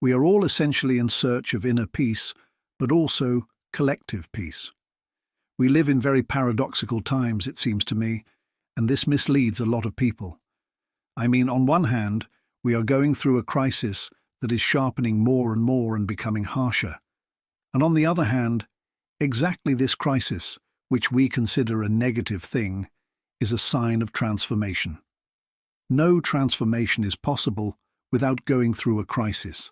We are all essentially in search of inner peace, but also collective peace. We live in very paradoxical times, it seems to me, and this misleads a lot of people. I mean, on one hand, we are going through a crisis that is sharpening more and more and becoming harsher. And on the other hand, exactly this crisis, which we consider a negative thing, is a sign of transformation. No transformation is possible without going through a crisis.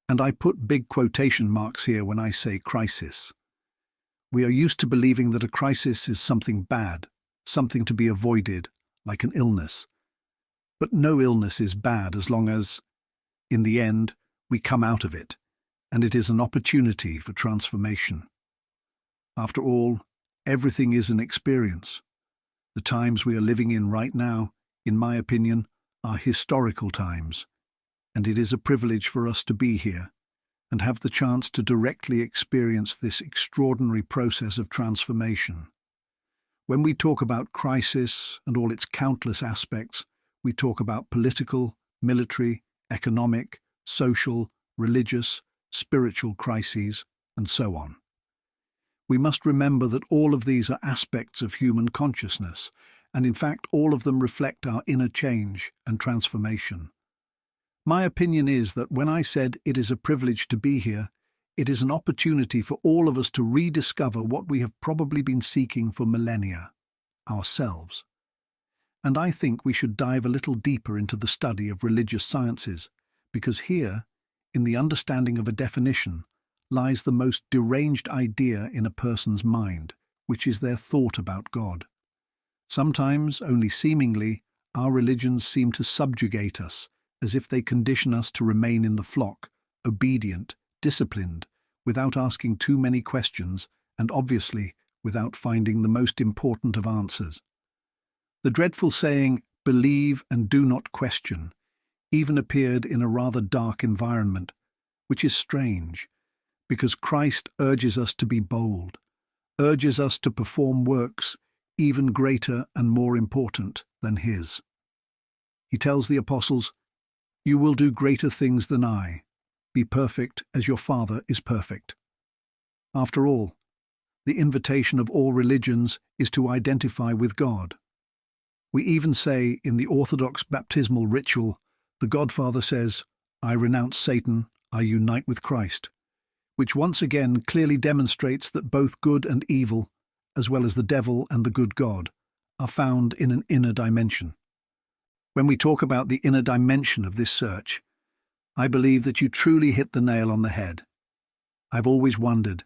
And I put big quotation marks here when I say crisis. We are used to believing that a crisis is something bad, something to be avoided, like an illness. But no illness is bad as long as, in the end, we come out of it, and it is an opportunity for transformation. After all, everything is an experience. The times we are living in right now, in my opinion, are historical times, and it is a privilege for us to be here and have the chance to directly experience this extraordinary process of transformation. When we talk about crisis and all its countless aspects, we talk about political, military, economic, social, religious, spiritual crises, and so on. We must remember that all of these are aspects of human consciousness, and in fact all of them reflect our inner change and transformation. My opinion is that when I said it is a privilege to be here, it is an opportunity for all of us to rediscover what we have probably been seeking for millennia, ourselves. And I think we should dive a little deeper into the study of religious sciences, because here, in the understanding of a definition, lies the most deranged idea in a person's mind, which is their thought about God. Sometimes, only seemingly, our religions seem to subjugate us, as if they condition us to remain in the flock, obedient, disciplined, without asking too many questions, and obviously without finding the most important of answers. The dreadful saying, "Believe and do not question," even appeared in a rather dark environment, which is strange, because Christ urges us to be bold, urges us to perform works even greater and more important than His. He tells the apostles, "You will do greater things than I. Be perfect as your Father is perfect." After all, the invitation of all religions is to identify with God. We even say in the Orthodox baptismal ritual, the Godfather says, "I renounce Satan, I unite with Christ," which once again clearly demonstrates that both good and evil, as well as the devil and the good God, are found in an inner dimension. When we talk about the inner dimension of this search, I believe that you truly hit the nail on the head. I've always wondered,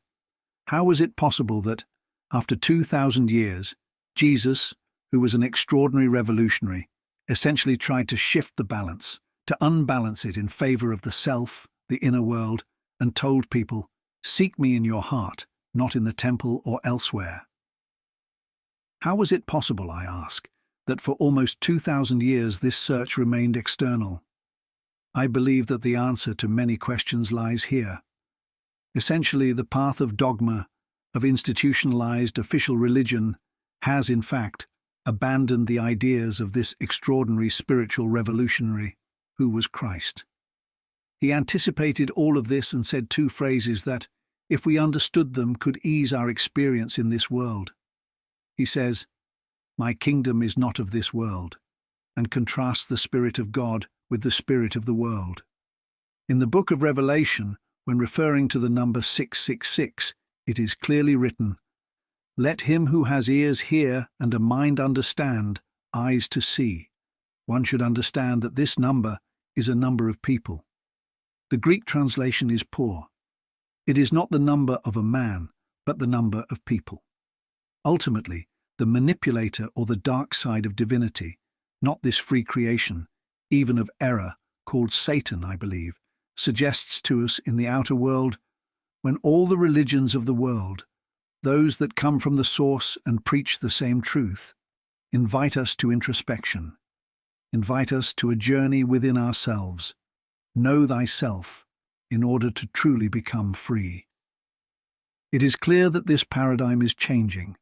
how was it possible that, after 2,000 years, Jesus, who was an extraordinary revolutionary, essentially tried to shift the balance, to unbalance it in favor of the self, the inner world, and told people, "Seek me in your heart, not in the temple or elsewhere." How was it possible, I ask, that for almost 2,000 years this search remained external? I believe that the answer to many questions lies here. Essentially, the path of dogma, of institutionalized official religion, has, in fact, abandoned the ideas of this extraordinary spiritual revolutionary, who was Christ. He anticipated all of this and said two phrases that, if we understood them, could ease our experience in this world. He says, "My kingdom is not of this world," and contrasts the Spirit of God with the spirit of the world. In the book of Revelation, when referring to the number 666, it is clearly written, "Let him who has ears hear and a mind understand, eyes to see." One should understand that this number is a number of people. The Greek translation is poor. It is not the number of a man, but the number of people. Ultimately, the manipulator or the dark side of divinity, not this free creation, even of error, called Satan, I believe, suggests to us in the outer world, when all the religions of the world, those that come from the source and preach the same truth, invite us to introspection, invite us to a journey within ourselves. Know thyself, in order to truly become free. It is clear that this paradigm is changing.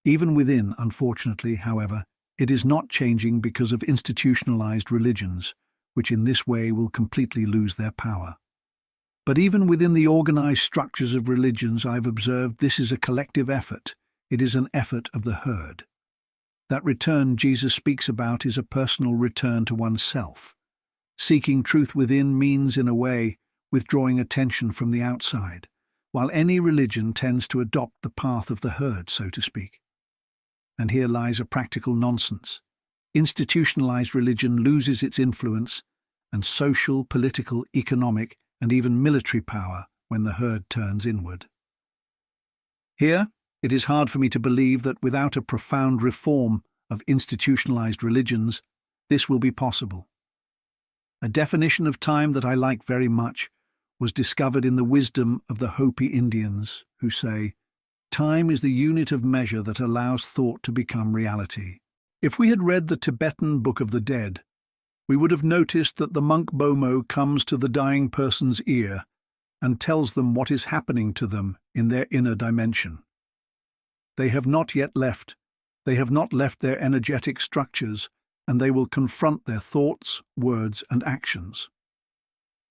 Even within, unfortunately, however, it is not changing because of institutionalized religions, which in this way will completely lose their power. But even within the organized structures of religions, I've observed this is a collective effort. It is an effort of the herd. That return Jesus speaks about is a personal return to oneself. Seeking truth within means, in a way, withdrawing attention from the outside, while any religion tends to adopt the path of the herd, so to speak. And here lies a practical nonsense. Institutionalized religion loses its influence and social, political, economic, and even military power when the herd turns inward. Here, it is hard for me to believe that without a profound reform of institutionalized religions, this will be possible. A definition of time that I like very much was discovered in the wisdom of the Hopi Indians, who say, "Time is the unit of measure that allows thought to become reality." If we had read the Tibetan Book of the Dead, we would have noticed that the monk Bomo comes to the dying person's ear and tells them what is happening to them in their inner dimension. They have not yet left. They have not left their energetic structures, and they will confront their thoughts, words, and actions.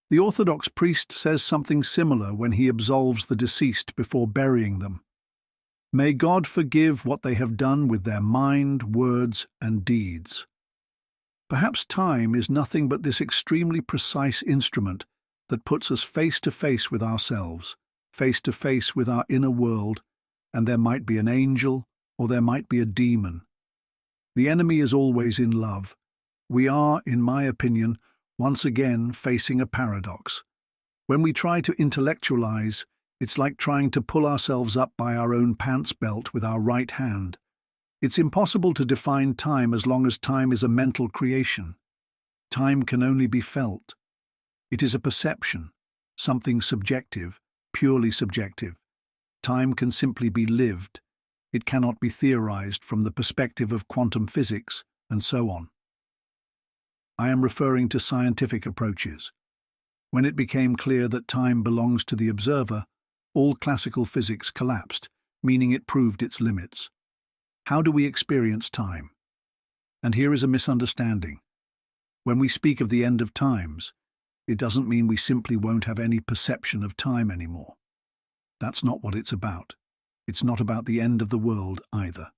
The Orthodox priest says something similar when he absolves the deceased before burying them. May God forgive what they have done with their mind, words, and deeds. Perhaps time is nothing but this extremely precise instrument that puts us face to face with ourselves, face to face with our inner world, and there might be an angel or there might be a demon. The enemy is always in love. We are, in my opinion, once again facing a paradox. When we try to intellectualize, it's like trying to pull ourselves up by our own pants belt with our right hand. It's impossible to define time as long as time is a mental creation. Time can only be felt. It is a perception, something subjective, purely subjective. Time can simply be lived. It cannot be theorized from the perspective of quantum physics, and so on. I am referring to scientific approaches. When it became clear that time belongs to the observer, all classical physics collapsed, meaning it proved its limits. How do we experience time? And here is a misunderstanding. When we speak of the end of times, it doesn't mean we simply won't have any perception of time anymore. That's not what it's about. It's not about the end of the world either.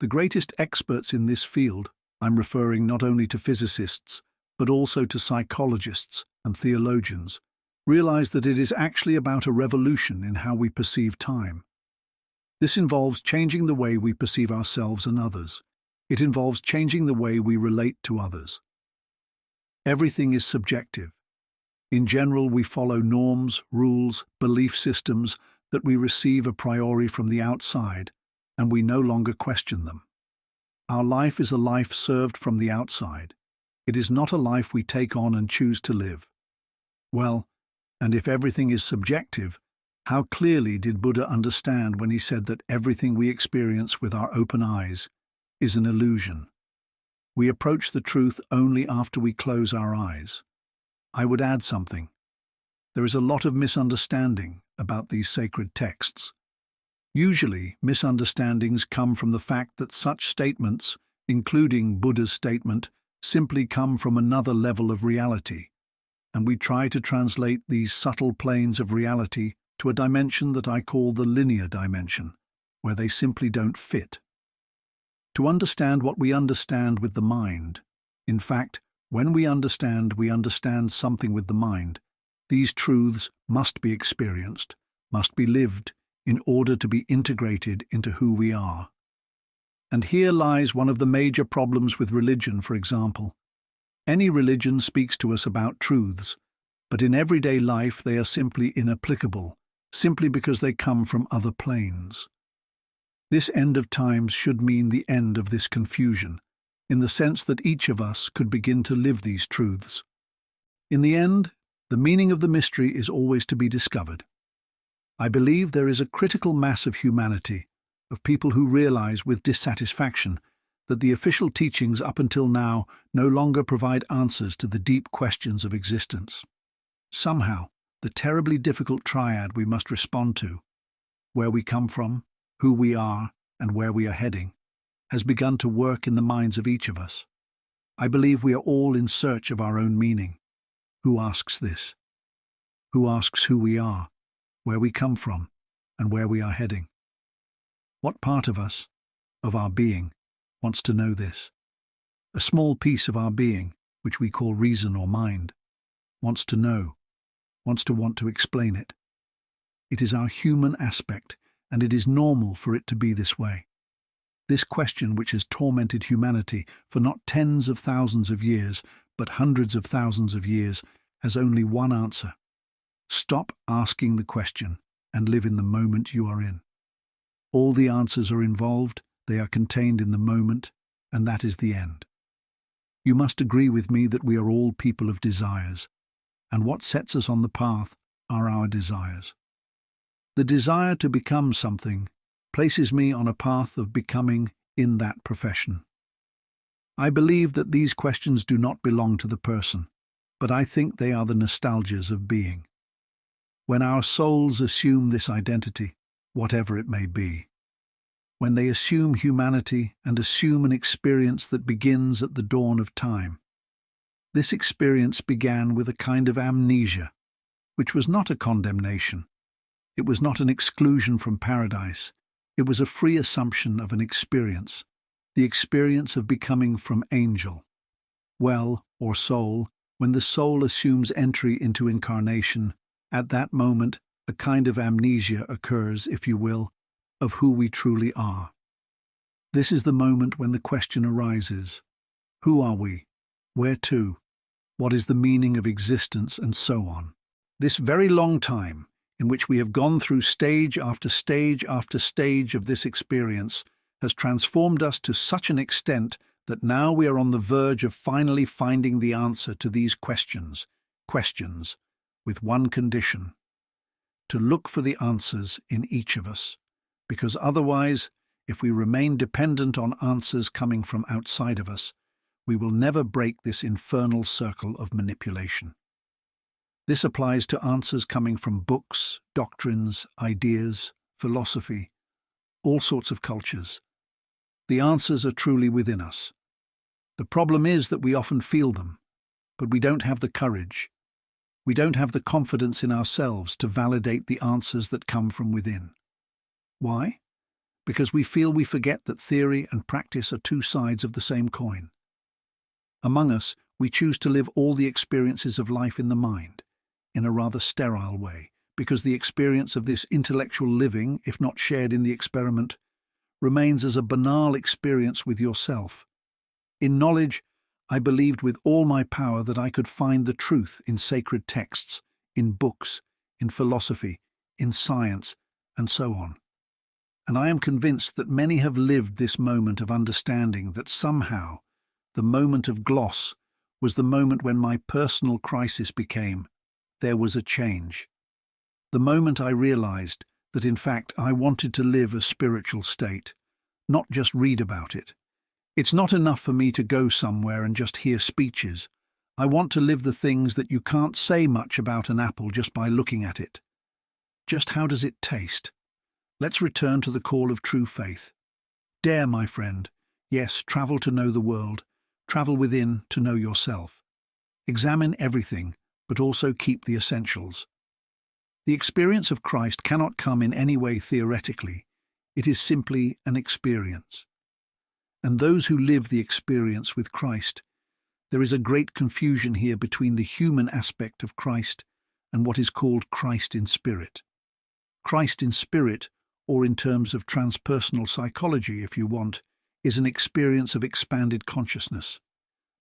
The greatest experts in this field, I'm referring not only to physicists, but also to psychologists and theologians, realize that it is actually about a revolution in how we perceive time. This involves changing the way we perceive ourselves and others. It involves changing the way we relate to others. Everything is subjective. In general, we follow norms, rules, belief systems that we receive a priori from the outside, and we no longer question them. Our life is a life served from the outside. It is not a life we take on and choose to live. Well, and if everything is subjective, how clearly did Buddha understand when he said that everything we experience with our open eyes is an illusion? We approach the truth only after we close our eyes. I would add something. There is a lot of misunderstanding about these sacred texts. Usually, misunderstandings come from the fact that such statements, including Buddha's statement, simply come from another level of reality, and we try to translate these subtle planes of reality to a dimension that I call the linear dimension, where they simply don't fit. To understand what we understand with the mind, in fact, when we understand something with the mind, these truths must be experienced, must be lived, in order to be integrated into who we are. And here lies one of the major problems with religion, for example. Any religion speaks to us about truths, but in everyday life they are simply inapplicable, simply because they come from other planes. This end of times should mean the end of this confusion, in the sense that each of us could begin to live these truths. In the end, the meaning of the mystery is always to be discovered. I believe there is a critical mass of humanity, of people who realize with dissatisfaction that the official teachings up until now no longer provide answers to the deep questions of existence. Somehow, the terribly difficult triad we must respond to, where we come from, who we are, and where we are heading, has begun to work in the minds of each of us. I believe we are all in search of our own meaning. Who asks this? who asks who we are, where we come from, and where we are heading. What part of us, of our being, wants to know this? A small piece of our being, which we call reason or mind, wants to know, wants to explain it. It is our human aspect, and it is normal for it to be this way. This question, which has tormented humanity for not tens of thousands of years, but hundreds of thousands of years, has only one answer. Stop asking the question and live in the moment you are in. All the answers are involved, they are contained in the moment, and that is the end. You must agree with me that we are all people of desires, and what sets us on the path are our desires. The desire to become something places me on a path of becoming in that profession. I believe that these questions do not belong to the person, but I think they are the nostalgias of being. When our souls assume this identity, whatever it may be, when they assume humanity and assume an experience that begins at the dawn of time. This experience began with a kind of amnesia, which was not a condemnation. It was not an exclusion from paradise. It was a free assumption of an experience, the experience of becoming from angel, well, or soul. When the soul assumes entry into incarnation, at that moment a kind of amnesia occurs, if you will, of who we truly are. This is the moment when the question arises: who are we? Where to? What is the meaning of existence, and so on. This very long time, in which we have gone through stage after stage after stage of this experience, has transformed us to such an extent that now we are on the verge of finally finding the answer to these questions, with one condition: to look for the answers in each of us, because otherwise, if we remain dependent on answers coming from outside of us, we will never break this infernal circle of manipulation. This applies to answers coming from books, doctrines, ideas, philosophy, all sorts of cultures. The answers are truly within us. The problem is that we often feel them, but we don't have the courage. We don't have the confidence in ourselves to validate the answers that come from within. Why? Because we feel we forget that theory and practice are two sides of the same coin. Among us, we choose to live all the experiences of life in the mind, in a rather sterile way, because the experience of this intellectual living, if not shared in the experiment, remains as a banal experience with yourself. In knowledge, I believed with all my power that I could find the truth in sacred texts, in books, in philosophy, in science, and so on. And I am convinced that many have lived this moment of understanding that somehow the moment of gloss was the moment when my personal crisis became, there was a change. The moment I realized that in fact I wanted to live a spiritual state, not just read about it. It's not enough for me to go somewhere and just hear speeches. I want to live the things that you can't say much about an apple just by looking at it. Just how does it taste? Let's return to the call of true faith. Dare, my friend. Yes, travel to know the world. Travel within to know yourself. Examine everything, but also keep the essentials. The experience of Christ cannot come in any way theoretically. It is simply an experience. And those who live the experience with Christ, there is a great confusion here between the human aspect of Christ and what is called Christ in spirit. Christ in spirit, or in terms of transpersonal psychology if you want, is an experience of expanded consciousness.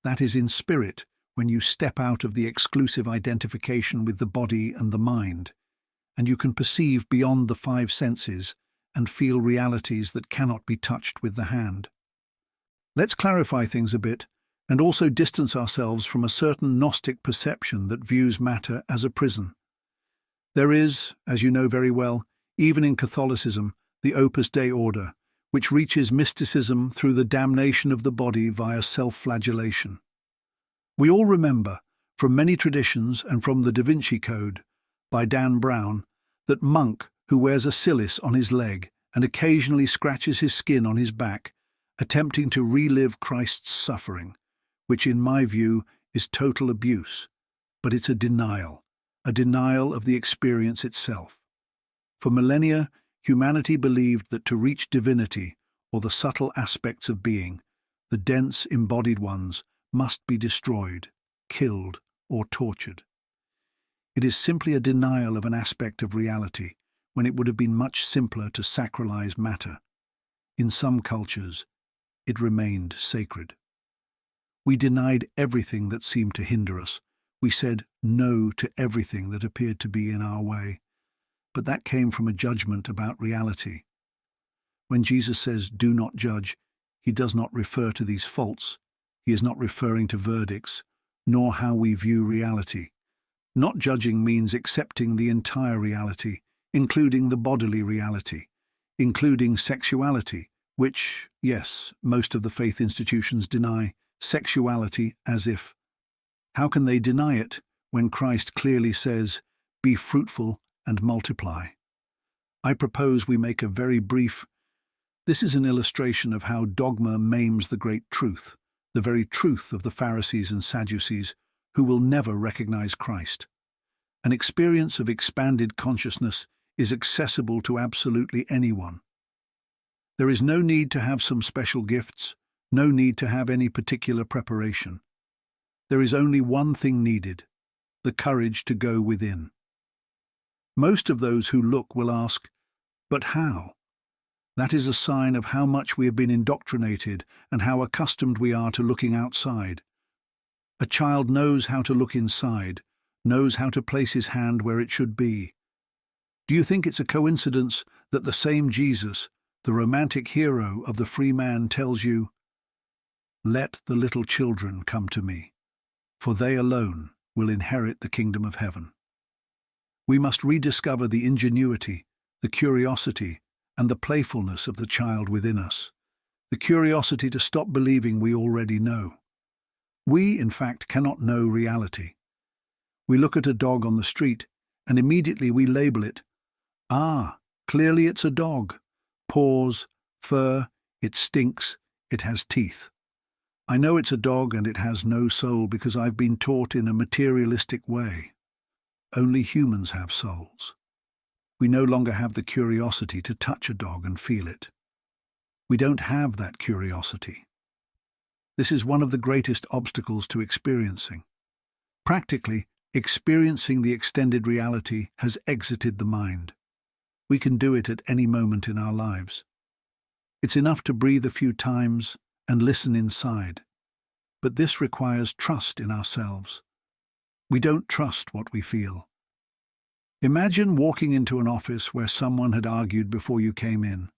That is in spirit, when you step out of the exclusive identification with the body and the mind, and you can perceive beyond the five senses and feel realities that cannot be touched with the hand. Let's clarify things a bit, and also distance ourselves from a certain Gnostic perception that views matter as a prison. There is, as you know very well, even in Catholicism, the Opus Dei order, which reaches mysticism through the damnation of the body via self-flagellation. We all remember, from many traditions and from the Da Vinci Code, by Dan Brown, that monk who wears a cilice on his leg and occasionally scratches his skin on his back, attempting to relive Christ's suffering, which in my view is total abuse, but it's a denial, a denial of the experience itself. For millennia, humanity believed that to reach divinity, or the subtle aspects of being, the dense embodied ones must be destroyed, killed, or tortured. It is simply a denial of an aspect of reality, when it would have been much simpler to sacralize matter. In some cultures, it remained sacred. We denied everything that seemed to hinder us. We said no to everything that appeared to be in our way. But that came from a judgment about reality. When Jesus says, "Do not judge," he does not refer to these faults. He is not referring to verdicts, nor how we view reality. Not judging means accepting the entire reality, including the bodily reality, including sexuality, which, yes, most of the faith institutions deny sexuality as if. How can they deny it when Christ clearly says, "Be fruitful and multiply"? I propose we make a very brief. This is an illustration of how dogma maims the great truth, the very truth of the Pharisees and Sadducees, who will never recognize Christ. An experience of expanded consciousness is accessible to absolutely anyone. There is no need to have some special gifts, no need to have any particular preparation. There is only one thing needed: the courage to go within. Most of those who look will ask, "But how?" That is a sign of how much we have been indoctrinated and how accustomed we are to looking outside. A child knows how to look inside, knows how to place his hand where it should be. Do you think it's a coincidence that the same Jesus, the romantic hero of the free man, tells you, "Let the little children come to me, for they alone will inherit the kingdom of heaven"? We must rediscover the ingenuity, the curiosity, and the playfulness of the child within us, the curiosity to stop believing we already know. We, in fact, cannot know reality. We look at a dog on the street, and immediately we label it. Ah, clearly it's a dog. Paws, fur, it stinks, it has teeth. I know it's a dog and it has no soul because I've been taught in a materialistic way. Only humans have souls. We no longer have the curiosity to touch a dog and feel it. We don't have that curiosity. This is one of the greatest obstacles to experiencing. Practically, experiencing the extended reality has exited the mind. We can do it at any moment in our lives. It's enough to breathe a few times and listen inside. But this requires trust in ourselves. We don't trust what we feel. Imagine walking into an office where someone had argued before you came in.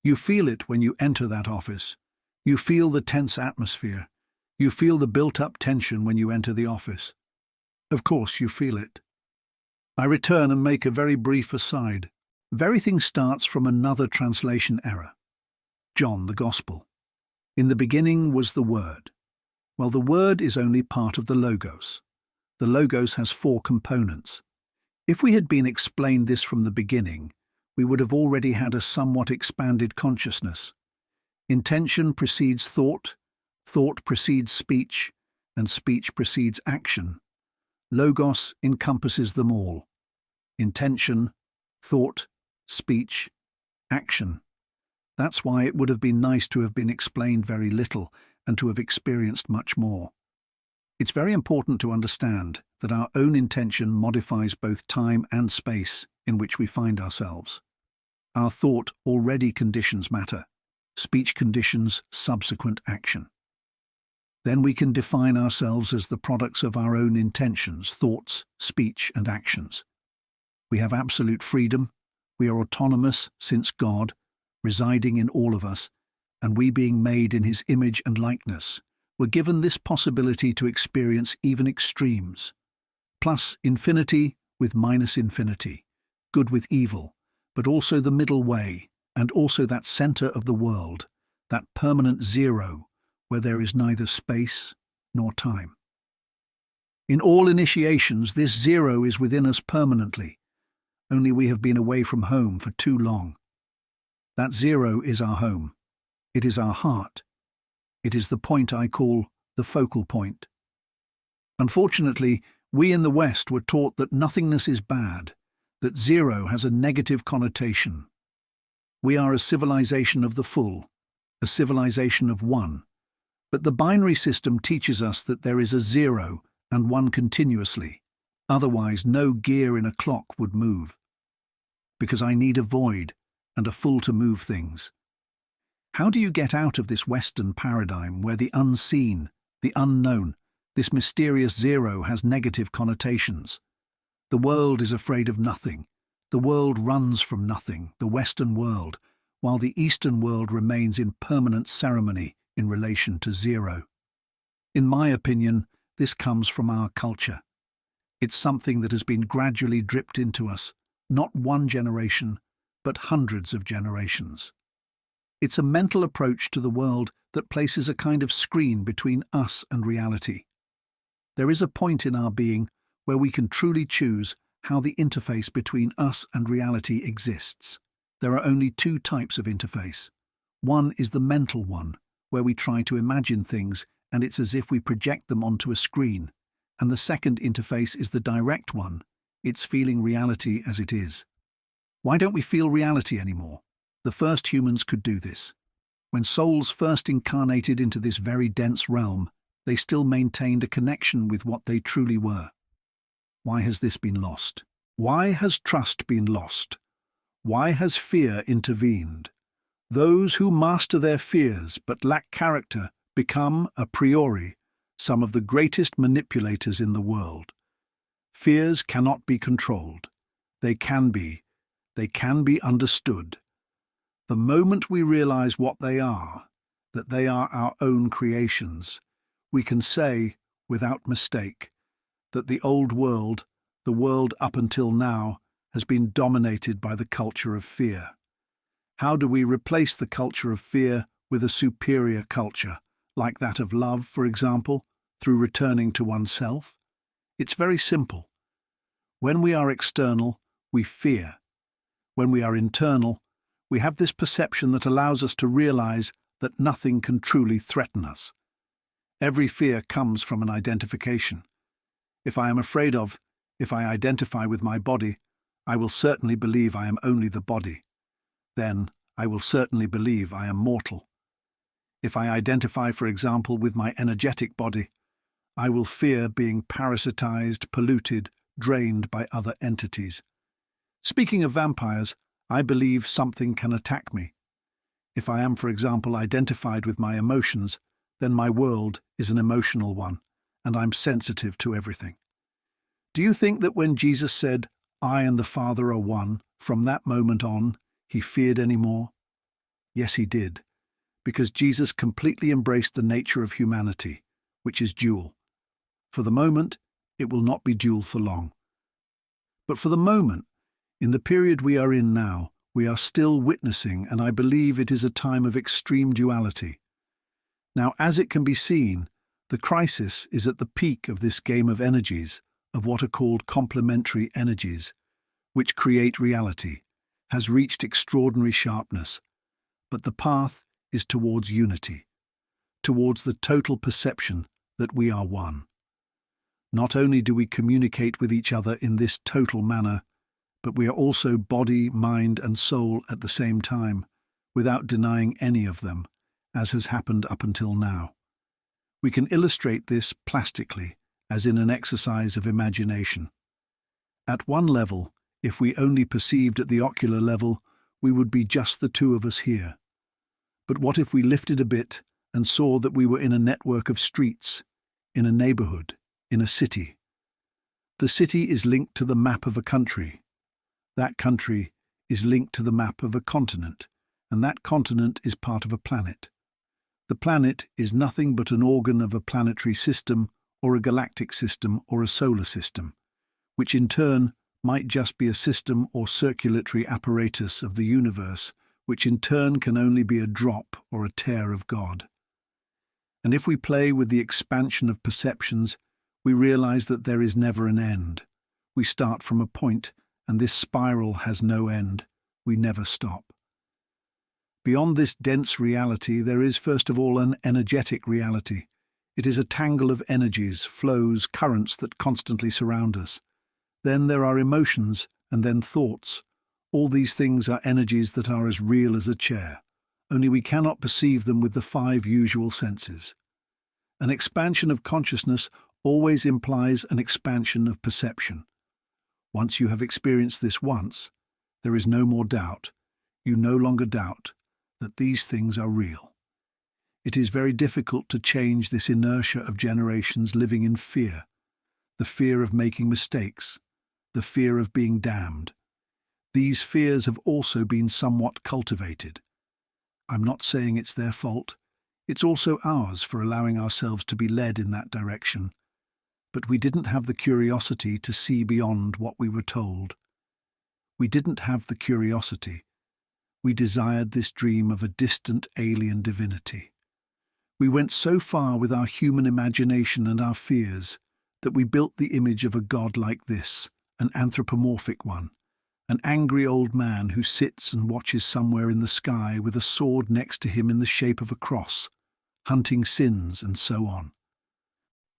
You feel it when you enter that office. You feel the tense atmosphere. You feel the built-up tension when you enter the office. Of course you feel it. I return and make a very brief aside. Everything starts from another translation error. John, the Gospel. In the beginning was the Word. Well, the Word is only part of the Logos. The Logos has 4 components. If we had been explained this from the beginning, we would have already had a somewhat expanded consciousness. Intention precedes thought, thought precedes speech, and speech precedes action. Logos encompasses them all. Intention, thought, speech, action. That's why it would have been nice to have been explained very little and to have experienced much more. It's very important to understand that our own intention modifies both time and space in which we find ourselves. Our thought already conditions matter. Speech conditions subsequent action. Then we can define ourselves as the products of our own intentions, thoughts, speech, and actions. We have absolute freedom. We are autonomous since God, residing in all of us, and we being made in his image and likeness, were given this possibility to experience even extremes. Plus infinity with minus infinity, good with evil, but also the middle way, and also that center of the world, that permanent zero, where there is neither space nor time. In all initiations, this zero is within us permanently, only we have been away from home for too long. That zero is our home. It is our heart. It is the point I call the focal point. Unfortunately, We in the West were taught that nothingness is bad, that zero has a negative connotation. We are a civilization of the full, a civilization of one. But the binary system teaches us that there is a zero and one continuously. Otherwise, no gear in a clock would move. Because I need a void and a full to move things. How do you get out of this Western paradigm where the unseen, the unknown, this mysterious zero has negative connotations? The world is afraid of nothing. The world runs from nothing, the Western world, while the Eastern world remains in permanent ceremony in relation to zero. In my opinion, this comes from our culture. It's something that has been gradually dripped into us, not one generation, but hundreds of generations. It's a mental approach to the world that places a kind of screen between us and reality. There is a point in our being where we can truly choose how the interface between us and reality exists. There are only two types of interface. One is the mental one, where we try to imagine things and it's as if we project them onto a screen. And the second interface is the direct one. It's feeling reality as it is. Why don't we feel reality anymore? The first humans could do this. When souls first incarnated into this very dense realm, they still maintained a connection with what they truly were. Why has this been lost? Why has trust been lost? Why has fear intervened? Those who master their fears but lack character become, a priori, some of the greatest manipulators in the world. Fears cannot be controlled. They can be understood. The moment we realize what they are, that they are our own creations, we can say, without mistake, that the old world, the world up until now, has been dominated by the culture of fear. How do we replace the culture of fear with a superior culture, like that of love, for example, through returning to oneself? It's very simple. When we are external, we fear. When we are internal, we have this perception that allows us to realize that nothing can truly threaten us. Every fear comes from an identification. If I identify with my body, I will certainly believe I am only the body. Then I will certainly believe I am mortal. If I identify, for example, with my energetic body, I will fear being parasitized, polluted, drained by other entities. Speaking of vampires, I believe something can attack me. If I am, for example, identified with my emotions, then my world is an emotional one, and I'm sensitive to everything. Do you think that when Jesus said, "I and the Father are one," from that moment on, he feared any more? Yes, he did, because Jesus completely embraced the nature of humanity, which is dual. For the moment, it will not be dual for long. But for the moment, in the period we are in now, we are still witnessing, and I believe it is a time of extreme duality. Now, as it can be seen, the crisis is at the peak of this game of energies, of what are called complementary energies, which create reality, has reached extraordinary sharpness. But the path is towards unity, towards the total perception that we are one. Not only do we communicate with each other in this total manner, but we are also body, mind, and soul at the same time, without denying any of them, as has happened up until now. We can illustrate this plastically, as in an exercise of imagination. At one level, if we only perceived at the ocular level, we would be just the two of us here. But what if we lifted a bit and saw that we were in a network of streets, in a neighborhood, in a city? The city is linked to the map of a country. That country is linked to the map of a continent, and that continent is part of a planet. The planet is nothing but an organ of a planetary system or a galactic system or a solar system, which in turn might just be a system or circulatory apparatus of the universe, which in turn can only be a drop or a tear of God. And if we play with the expansion of perceptions, we realize that there is never an end. We start from a point, and this spiral has no end. We never stop. Beyond this dense reality, there is first of all an energetic reality, It is a tangle of energies, flows, currents that constantly surround us. Then there are emotions, and then thoughts. All these things are energies that are as real as a chair, only we cannot perceive them with the 5 usual senses. An expansion of consciousness always implies an expansion of perception. Once you have experienced this once, there is no more doubt. You no longer doubt that these things are real. It is very difficult to change this inertia of generations living in fear, the fear of making mistakes, the fear of being damned. These fears have also been somewhat cultivated. I'm not saying it's their fault. It's also ours for allowing ourselves to be led in that direction. But we didn't have the curiosity to see beyond what we were told. We didn't have the curiosity. We desired this dream of a distant alien divinity. We went so far with our human imagination and our fears that we built the image of a god like this, an anthropomorphic one, an angry old man who sits and watches somewhere in the sky with a sword next to him in the shape of a cross, hunting sins and so on.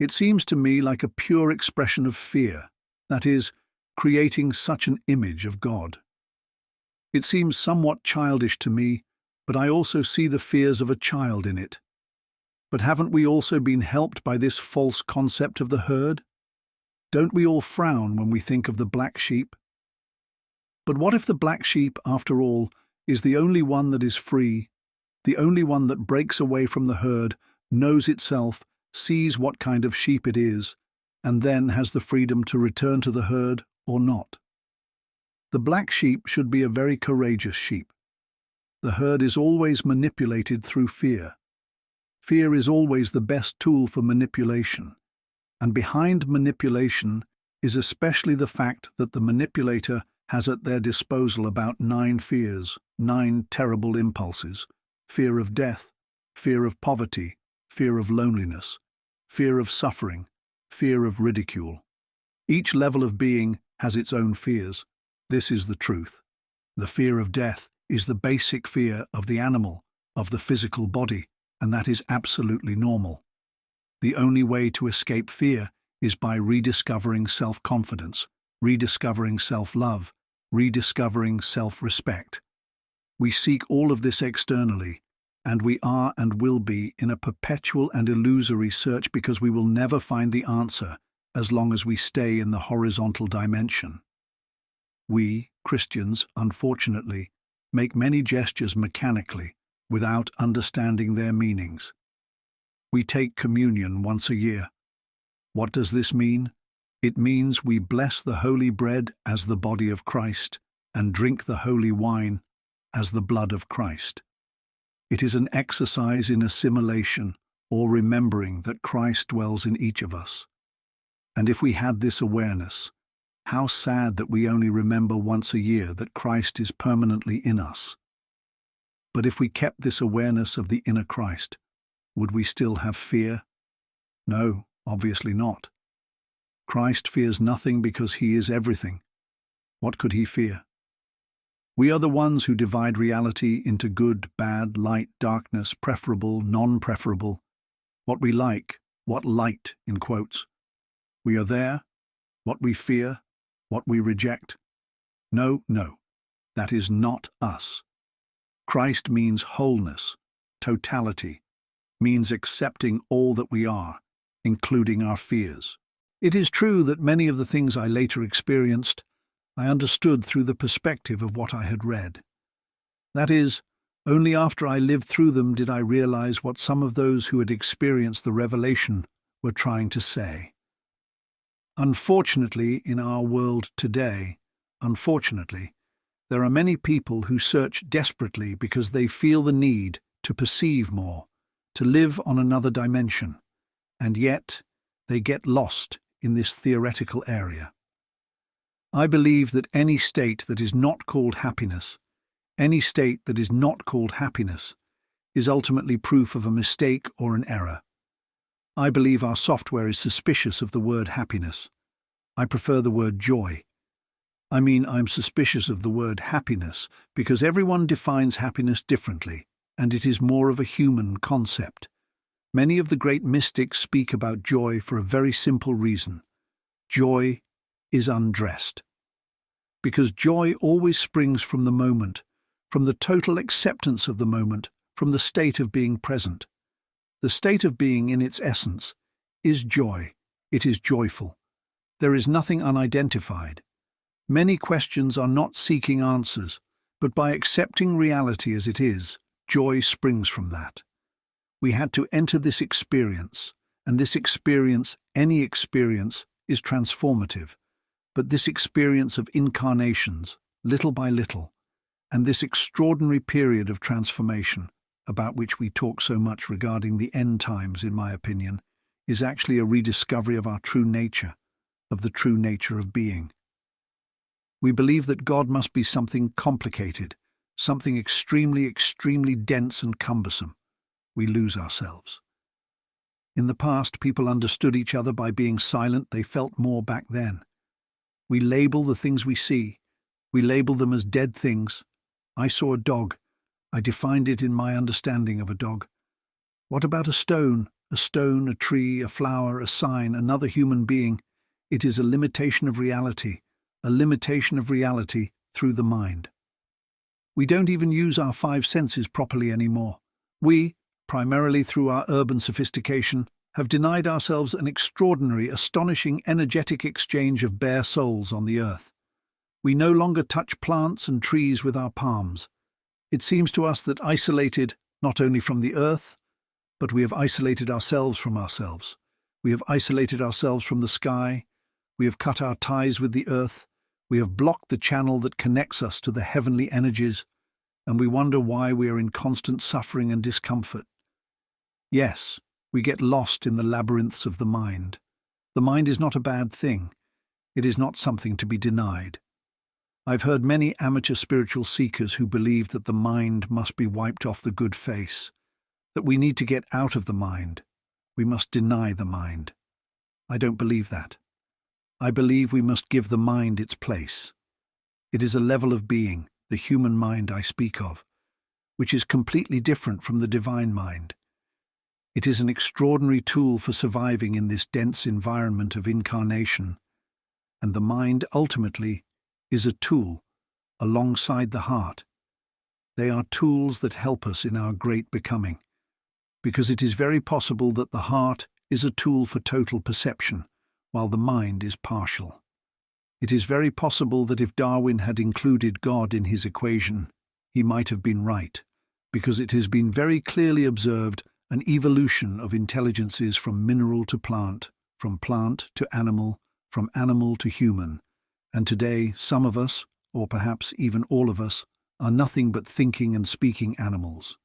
It seems to me like a pure expression of fear, that is, creating such an image of God. It seems somewhat childish to me, but I also see the fears of a child in it. But haven't we also been helped by this false concept of the herd? Don't we all frown when we think of the black sheep? But what if the black sheep, after all, is the only one that is free, the only one that breaks away from the herd, knows itself, sees what kind of sheep it is, and then has the freedom to return to the herd or not? The black sheep should be a very courageous sheep. The herd is always manipulated through fear. Fear is always the best tool for manipulation, and behind manipulation is especially the fact that the manipulator has at their disposal about 9 fears, 9 terrible impulses: fear of death, fear of poverty, fear of loneliness, fear of suffering, fear of ridicule. Each level of being has its own fears. This is the truth. The fear of death is the basic fear of the animal, of the physical body, and that is absolutely normal. The only way to escape fear is by rediscovering self-confidence, rediscovering self-love, rediscovering self-respect. We seek all of this externally, and we are and will be in a perpetual and illusory search because we will never find the answer as long as we stay in the horizontal dimension. We, Christians, unfortunately, make many gestures mechanically, without understanding their meanings. We take communion once a year. What does this mean? It means we bless the holy bread as the body of Christ and drink the holy wine as the blood of Christ. It is an exercise in assimilation or remembering that Christ dwells in each of us. And if we had this awareness, how sad that we only remember once a year that Christ is permanently in us. But if we kept this awareness of the inner Christ, would we still have fear? No, obviously not. Christ fears nothing because he is everything. What could he fear? We are the ones who divide reality into good, bad, light, darkness, preferable, non-preferable, what we like, what light, in quotes. We are there, what we fear, what we reject. No, that is not us. Christ means wholeness, totality, means accepting all that we are, including our fears. It is true that many of the things I later experienced, I understood through the perspective of what I had read. That is, only after I lived through them did I realize what some of those who had experienced the revelation were trying to say. Unfortunately, in our world today, there are many people who search desperately because they feel the need to perceive more, to live on another dimension, and yet they get lost in this theoretical area. I believe that any state that is not called happiness, is ultimately proof of a mistake or an error. I believe our software is suspicious of the word happiness. I prefer the word joy. I'm suspicious of the word happiness because everyone defines happiness differently, and it is more of a human concept. Many of the great mystics speak about joy for a very simple reason. Joy is undressed. Because joy always springs from the moment, from the total acceptance of the moment, from the state of being present. The state of being in its essence is joy. It is joyful. There is nothing unidentified. Many questions are not seeking answers, but by accepting reality as it is, joy springs from that. We had to enter this experience, and this experience, any experience, is transformative. But this experience of incarnations, little by little, and this extraordinary period of transformation, about which we talk so much regarding the end times, in my opinion, is actually a rediscovery of our true nature, of the true nature of being. We believe that God must be something complicated, something extremely, extremely dense and cumbersome. We lose ourselves. In the past, people understood each other by being silent. They felt more back then. We label the things we see. We label them as dead things. I saw a dog. I defined it in my understanding of a dog. What about a stone? A stone, a tree, a flower, a sign, another human being. It is a limitation of reality, a limitation of reality through the mind. We don't even use our five senses properly anymore. We, primarily through our urban sophistication, have denied ourselves an extraordinary, astonishing, energetic exchange of bare souls on the earth. We no longer touch plants and trees with our palms. It seems to us that isolated, not only from the earth, but we have isolated ourselves from ourselves. We have isolated ourselves from the sky. We have cut our ties with the earth. We have blocked the channel that connects us to the heavenly energies, and we wonder why we are in constant suffering and discomfort. Yes, we get lost in the labyrinths of the mind. The mind is not a bad thing. It is not something to be denied. I've heard many amateur spiritual seekers who believe that the mind must be wiped off the good face, that we need to get out of the mind. We must deny the mind. I don't believe that. I believe we must give the mind its place. It is a level of being, the human mind I speak of, which is completely different from the divine mind. It is an extraordinary tool for surviving in this dense environment of incarnation, and the mind ultimately is a tool alongside the heart. They are tools that help us in our great becoming, because it is very possible that the heart is a tool for total perception, while the mind is partial. It is very possible that if Darwin had included God in his equation, he might have been right, because it has been very clearly observed an evolution of intelligences from mineral to plant, from plant to animal, from animal to human, and today some of us, or perhaps even all of us, are nothing but thinking and speaking animals.